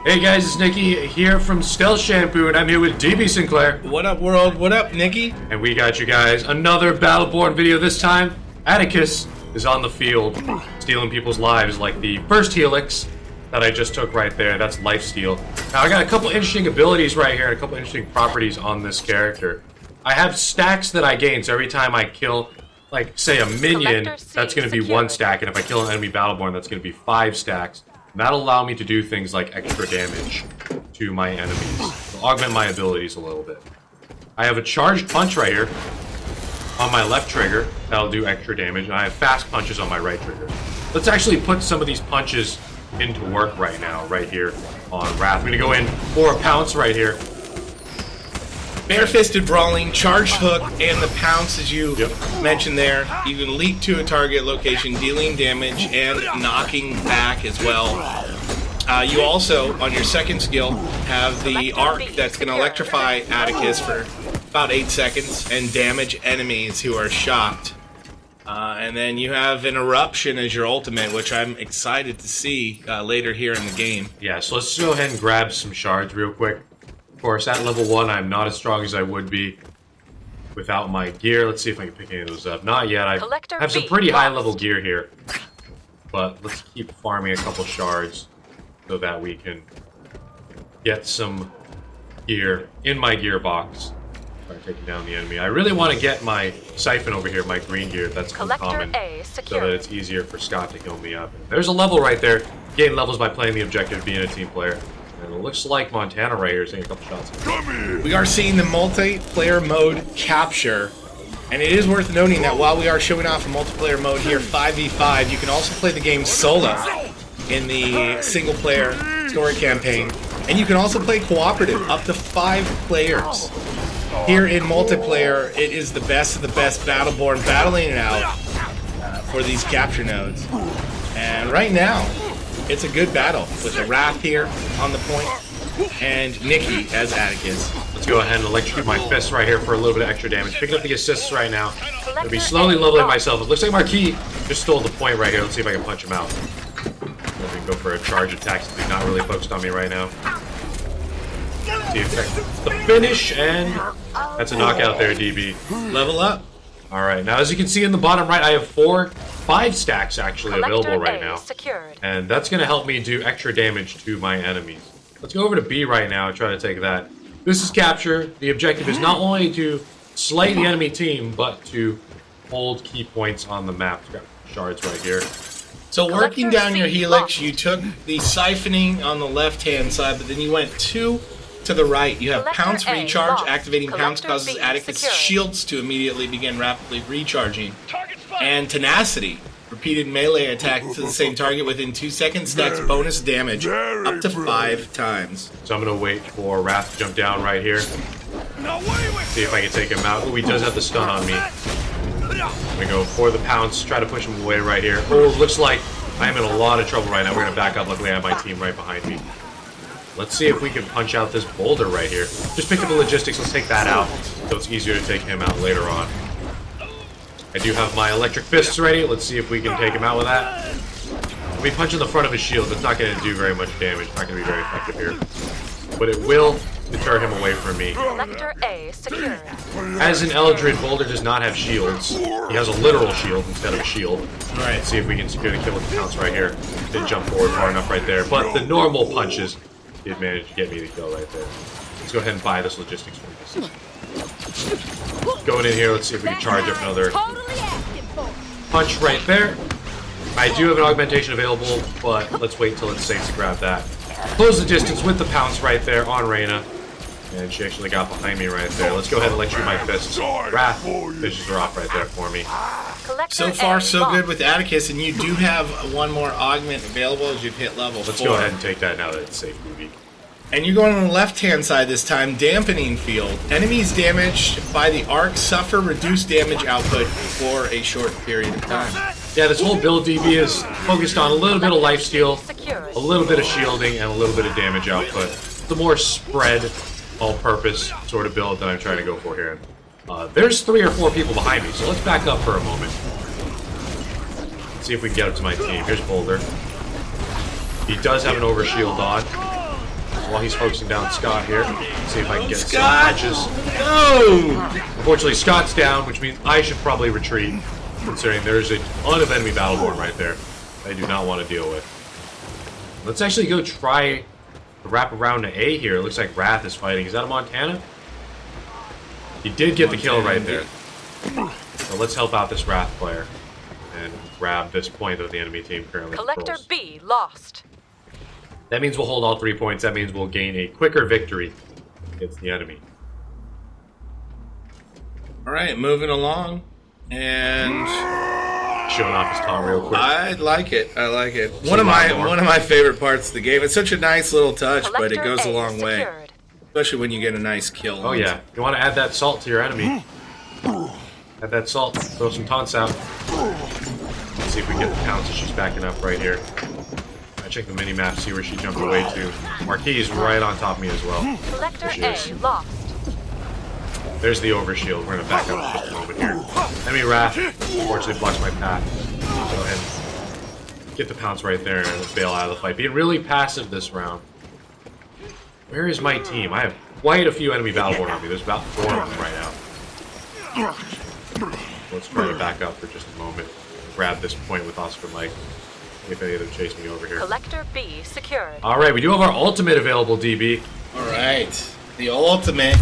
Hey guys, it's Nicky here from StealthShampoo, and I'm here with DB Sinclair. What up, world? What up, Nicky? And we got you guys another Battleborn video. This time, Attikus is on the field, stealing people's lives like the first Helix that I just took right there. That's lifesteal. Now, I got a couple interesting abilities right here and a couple interesting properties on this character. I have stacks that I gain, so every time I kill, like, say a minion, that's going to be 1 stack, and if I kill an enemy Battleborn, that's going to be 5 stacks. And that'll allow me to do things like extra damage to my enemies. It'll augment my abilities a little bit. I have a charged punch right here on my left trigger. That'll do extra damage. And I have fast punches on my right trigger. Let's actually put some of these punches into work right now, right here on Wrath. I'm going to go in for a pounce right here. Bare-fisted brawling, charged hook, and the pounce, as you mentioned there. You can leap to a target location, dealing damage and knocking back as well. You also, on your second skill, have the arc that's going to electrify Attikus for about 8 seconds and damage enemies who are shocked. And then you have an eruption as your ultimate, which I'm excited to see later here in the game. Yeah, so let's go ahead and grab some shards real quick. Of course, at level 1, I'm not as strong as I would be without my gear. Let's see if I can pick any of those up. Not yet. I have some pretty high-level gear here. But let's keep farming a couple shards so that we can get some gear in my gearbox. Start taking down the enemy. I really want to get my siphon over here, my green gear. That's uncommon, so that it's easier for Scott to kill me up. There's a level right there. Gain levels by playing the objective, being a team player. And it looks like Montana right here is taking a couple shots. We are seeing the multiplayer mode capture, and it is worth noting that while we are showing off a multiplayer mode here, 5v5, you can also play the game solo in the single-player story campaign, and you can also play cooperative, up to 5 players. Here in multiplayer, it is the best of the best Battleborn battling it out for these capture nodes. And right now, it's a good battle with the Wrath here on the point and Nicky as Attikus. Let's go ahead and electrocute my fists right here for a little bit of extra damage. Picking up the assists right now. I'll be slowly leveling myself. It looks like Marquis just stole the point right here. Let's see if I can punch him out. Let me go for a charge attack since he's not really focused on me right now. See if that's the finish, and that's a knockout there, DB. Level up. Alright, now as you can see in the bottom right, I have 5 stacks actually available right now. And that's going to help me do extra damage to my enemies. Let's go over to B right now and try to take that. This is capture. The objective is not only to slay the enemy team, but to hold key points on the map. Got shards right here. So working down your helix, you took the siphoning on the left-hand side, but then you went 2 to the right. You have Pounce Recharge. Activating Pounce causes Attikus' shields to immediately begin rapidly recharging. And Tenacity. Repeated melee attack to the same target within 2 seconds stacks bonus damage up to 5 times. So I'm going to wait for Wrath to jump down right here. See if I can take him out. Oh, he does have the stun on me. I'm going to go for the Pounce, try to push him away right here. Oh, looks like I'm in a lot of trouble right now. We're going to back up. Luckily, I have my team right behind me. Let's see if we can punch out this boulder right here. Just pick up the logistics. Let's take that out so it's easier to take him out later on. I do have my electric fists ready. Let's see if we can take him out with that. If we punch in the front of his shield, it's not going to do very much damage. It's not going to be very effective here. But it will deter him away from me. As an Eldred, Boulder does not have shields. He has a literal shield instead of a shield. Alright. Let's see if we can secure the kill with the Pounce right here. Didn't jump forward far enough right there. But the normal punches did manage to get me the kill right there. Let's go ahead and buy this logistics for this. Going in here, let's see if we can charge up another punch right there. I do have an augmentation available, but let's wait till it's safe to grab that. Close the distance with the Pounce right there on Reyna. And she actually got behind me right there. Let's go ahead and electrocute my fists. Wrath finishes her off right there for me. So far, so good with Attikus, and you do have one more augment available as you've hit level 4. Let's go ahead and take that now that it's safe, movie. And you're going on the left-hand side this time, Dampening Field. Enemies damaged by the arc suffer reduced damage output for a short period of time. Yeah, this whole build, DB, is focused on a little bit of lifesteal, a little bit of shielding, and a little bit of damage output. The more spread, all-purpose sort of build that I'm trying to go for here. There's 3 or 4 people behind me, so let's back up for a moment. Let's see if we can get up to my team. Here's Boulder. He does have an overshield on. while he's focusing down Scott here. See if I can get Scott! some punches. No! Unfortunately, Scott's down, which means I should probably retreat, considering there's a ton of enemy Battleborn right there I do not want to deal with. Let's actually go try to wrap around to A here. It looks like Wrath is fighting. Is that a Montana? He did get the kill right there. So let's help out this Wrath player and grab this point that the enemy team currently Collector controls. B lost. That means we'll hold all 3 points. That means we'll gain a quicker victory against the enemy. Alright, moving along. And Showing off his taunt real quick. I like it. I like it. One of my favorite parts of the game. It's such a nice little touch, but it goes a long way. Especially when you get a nice kill. Oh yeah, you want to add that salt to your enemy. Add that salt, throw some taunts out. Let's see if we can get the pounce. She's backing up right here. I check the mini-map, see where she jumped away to. Marquis is right on top of me as well. Collector A lost. There's the overshield. We're gonna back up just a moment here. Enemy Wrath, unfortunately, blocks my path. Go ahead and get the pounce right there and bail out of the fight. Being really passive this round. Where is my team? I have quite a few enemy Battleborn on me. There's about 4 of them right now. Let's try to back up for just a moment. Grab this point with Oscar Mike. If any of them chase me over here. Collector B secured. Alright, we do have our ultimate available, DB. Alright, the ultimate.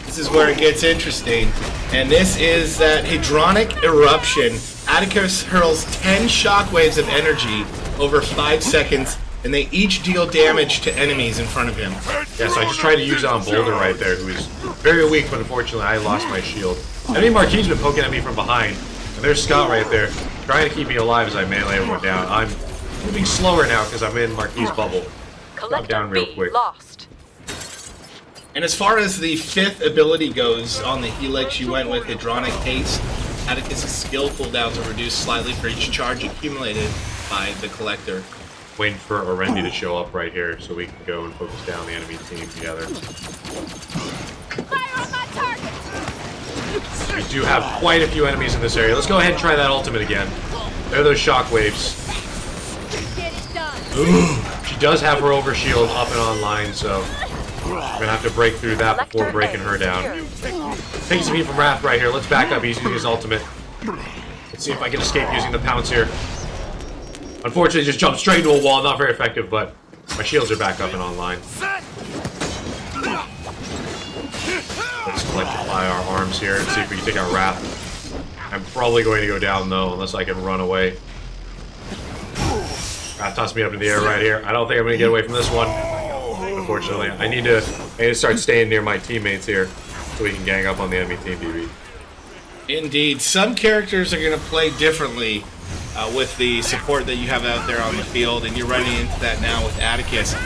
This is where it gets interesting. And this is that Hadronic Eruption. Attikus hurls 10 shockwaves of energy over 5 seconds, and they each deal damage to enemies in front of him. Yeah, so I just tried to use it on Boulder right there, who is very weak, but unfortunately I lost my shield. Enemy Marquis has been poking at me from behind, and there's Scott right there, trying to keep me alive as I melee everyone down. I'm moving slower now because I'm in Marquis' bubble. Drop down real quick. Lost. And as far as the 5th ability goes on the Helix, you went with Hadronic Haste. Attikus' skill cooldown to reduce slightly for each charge accumulated by the Collector. Waiting for Orendi to show up right here so we can go and focus down the enemy team together. Fire on my target! We do have quite a few enemies in this area. Let's go ahead and try that ultimate again. There are those shockwaves. Get it done. Ooh, she does have her overshield up and online, so we're gonna have to break through that before breaking her down. Taking some heat from Wrath right here. Let's back up. He's using his ultimate. Let's see if I can escape using the pounce here. Unfortunately, just jumped straight into a wall. Not very effective, but my shields are back up and online. Let's electrify our arms here and see if we can take out Wrath. I'm probably going to go down, though, unless I can run away. Wrath tossed me up in the air right here. I don't think I'm going to get away from this one. Unfortunately, I need to start staying near my teammates here so we can gang up on the enemy team, DB. Indeed. Some characters are going to play differently with the support that you have out there on the field, and you're running into that now with Attikus.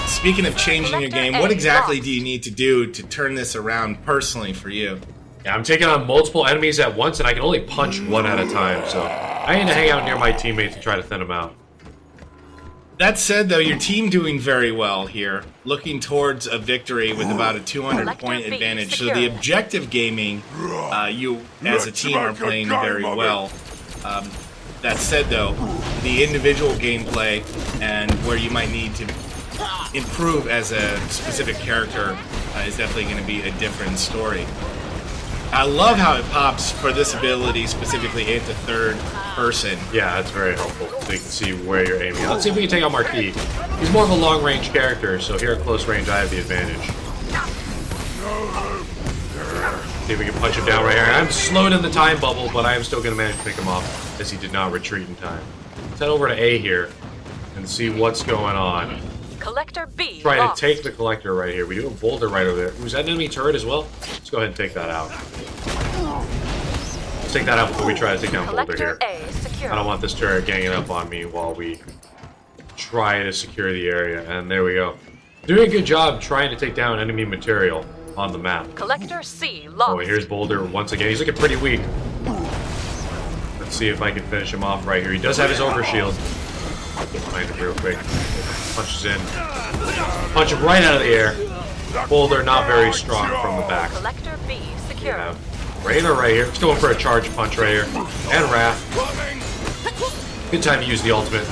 Speaking of changing your game, what exactly do you need to do to turn this around personally for you? Yeah, I'm taking on multiple enemies at once, and I can only punch one at a time, so I need to hang out near my teammates and try to thin them out. That said, though, your team doing very well here, looking towards a victory with about a 200-point advantage. So the objective gaming, you as a team are playing very well. That said, though, the individual gameplay and where you might need to improve as a specific character is definitely going to be a different story. I love how it pops for this ability specifically into third person. Yeah, that's very helpful, so you can see where you're aiming. Let's see if we can take out Marquis. He's more of a long-range character, so here at close range I have the advantage. See if we can punch him down right here. I'm slowed in the time bubble, but I am still going to manage to pick him off, as he did not retreat in time. Let's head over to A here and see what's going on. Collector B Try lost. to take the Collector right here. We do have a Boulder right over there. Was that an enemy turret as well? Let's go ahead and take that out. Let's take that out before we try to take down Boulder here. A secure. I don't want this turret ganging up on me while we try to secure the area. And there we go. Doing a good job trying to take down enemy material on the map. Collector C lost. Oh, here's Boulder once again. He's looking pretty weak. Let's see if I can finish him off right here. He does have his overshield. Find him real quick. Punches in. Punch him right out of the air. Boulder not very strong from the back. Collector B secure. Yeah. Raynor right here. He's going for a charge punch right here. And Wrath. Good time to use the ultimate.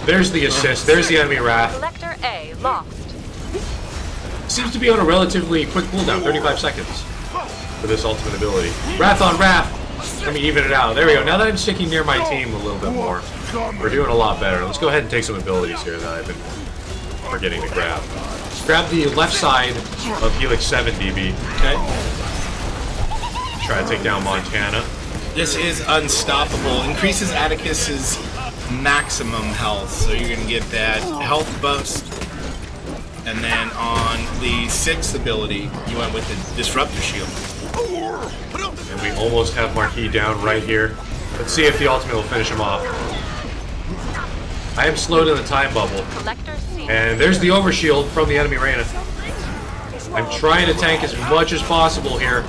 There's the assist. There's the enemy Wrath. Collector A lost. Seems to be on a relatively quick cooldown, 35 seconds for this ultimate ability. Wrath on Wrath. Let me even it out. There we go. Now that I'm sticking near my team a little bit more, we're doing a lot better. Let's go ahead and take some abilities here that I've been forgetting to grab. Grab the left side of Helix 7, DB. Okay. Try to take down Montana. This is unstoppable. Increases Attikus's maximum health, so you're gonna get that health boost. And then on the 6th ability, you went with the Disruptor Shield. And we almost have Marquis down right here. Let's see if the ultimate will finish him off. I am slowed in the time bubble. Collector C. And there's the overshield from the enemy Reyna. I'm trying to tank as much as possible here.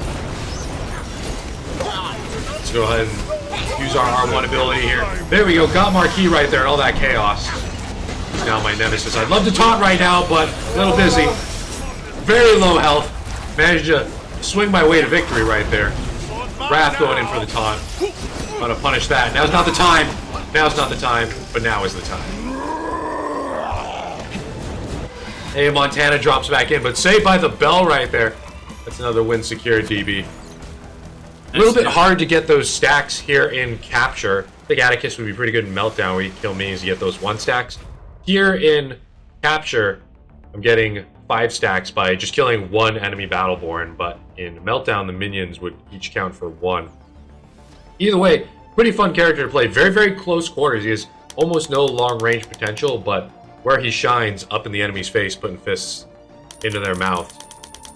Let's go ahead and use our R1 ability here. There we go, got Marquis right there and all that chaos. He's now my nemesis. I'd love to taunt right now, but a little busy. Very low health. Managed to swing my way to victory right there. Wrath going in for the taunt. I'm gonna punish that. Now's not the time. Now's not the time, but now is the time. Hey, Montana drops back in, but saved by the bell right there. That's another win secured, DB. A little bit hard to get those stacks here in Capture. I think Attikus would be pretty good in Meltdown where you kill minis, you get those 1 stacks. Here in Capture, I'm getting 5 stacks by just killing 1 enemy Battleborn, but in Meltdown, the minions would each count for 1. Either way, pretty fun character to play. Very, very close quarters. He has almost no long-range potential, but where he shines, up in the enemy's face, putting fists into their mouth,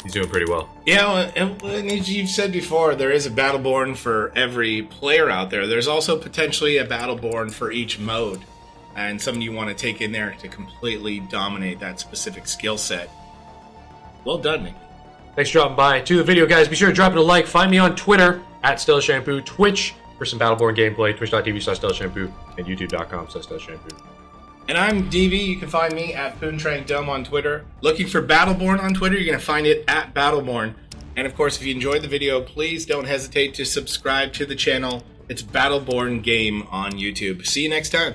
he's doing pretty well. Yeah, and as you've said before, there is a Battleborn for every player out there. There's also potentially a Battleborn for each mode, and something you want to take in there to completely dominate that specific skill set. Well done, Nick. Thanks for dropping by. To the video, guys, be sure to drop it a like. Find me on Twitter, @StealthShampoo, Twitch for some Battleborn gameplay, twitch.tv/StealthShampoo, and youtube.com/StealthShampoo. And I'm DV. You can find me at PoonTrankDumb on Twitter. Looking for Battleborn on Twitter, you're going to find it at Battleborn. And of course, if you enjoyed the video, please don't hesitate to subscribe to the channel. It's Battleborn Game on YouTube. See you next time.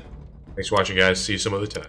Thanks for watching, guys. See you some other time.